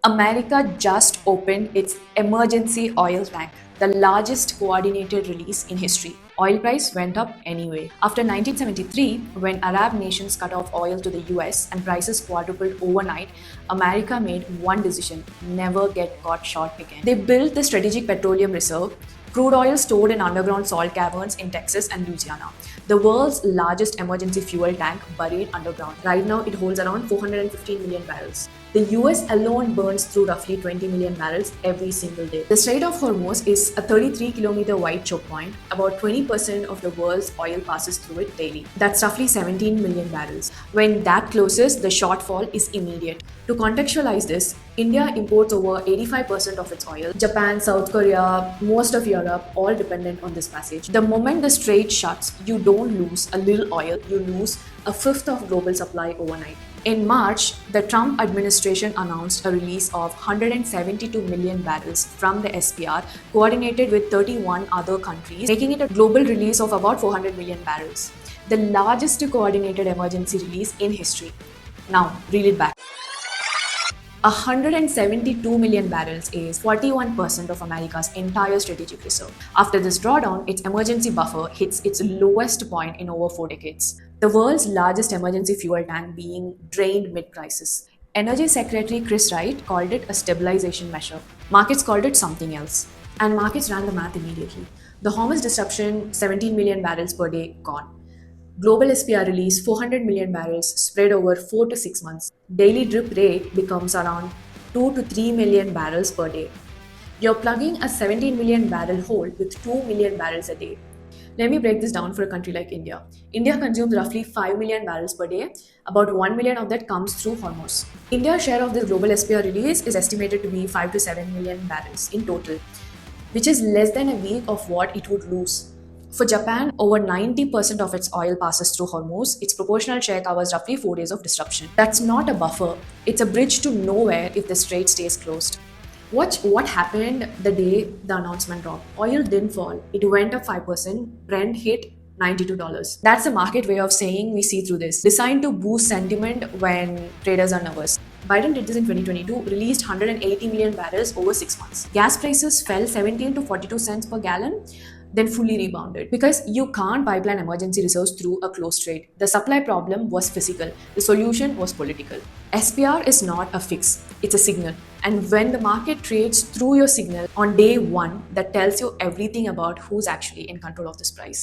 America just opened its emergency oil tank, the largest coordinated release in history. Oil price went up anyway. After 1973, when Arab nations cut off oil to the US and prices quadrupled overnight, America made one decision: never get caught short again. They built the Strategic Petroleum Reserve, crude oil stored in underground salt caverns in Texas and Louisiana. The world's largest emergency fuel tank buried underground. Right now, it holds around 415 million barrels. The US alone burns through roughly 20 million barrels every single day. The Strait of Hormuz is a 33-kilometer wide choke point. About 20% of the world's oil passes through it daily. That's roughly 17 million barrels. When that closes, the shortfall is immediate. To contextualize this, India imports over 85% of its oil. Japan, South Korea, most of Europe, all dependent on this passage. The moment the strait shuts, you don't lose a little oil, you lose a fifth of global supply overnight. In March, the Trump administration announced a release of 172 million barrels from the SPR, coordinated with 31 other countries, making it a global release of about 400 million barrels. The largest coordinated emergency release in history. Now, reel it back. 172 million barrels is 41% of America's entire strategic reserve. After this drawdown, its emergency buffer hits its lowest point in over 4 decades. The world's largest emergency fuel tank being drained mid-crisis. Energy Secretary Chris Wright called it a stabilization measure. Markets called it something else. And markets ran the math immediately. The Hormuz disruption, 17 million barrels per day, gone. Global SPR release 400 million barrels spread over 4 to 6 months. Daily drip rate becomes around 2 to 3 million barrels per day. You're plugging a 17 million barrel hole with 2 million barrels a day. Let me break this down for a country like India. India consumes roughly 5 million barrels per day. About 1 million of that comes through Hormuz. India's share of this global SPR release is estimated to be 5 to 7 million barrels in total, which is less than a week of what it would lose. For Japan, over 90% of its oil passes through Hormuz. Its proportional share covers roughly 4 days of disruption. That's not a buffer, it's a bridge to nowhere if the strait stays closed. Watch what happened the day the announcement dropped. Oil didn't fall, it went up 5%. Brent hit $92. That's a market way of saying we see through this, designed to boost sentiment when traders are nervous. Biden did this in 2022, released 180 million barrels over 6 months. Gas prices fell 17 to 42 cents per gallon, then fully rebounded. Because you can't pipeline emergency reserves through a closed strait. The supply problem was physical, the solution was political. SPR is not a fix, it's a signal. And when the market trades through your signal on day one, that tells you everything about who's actually in control of this price.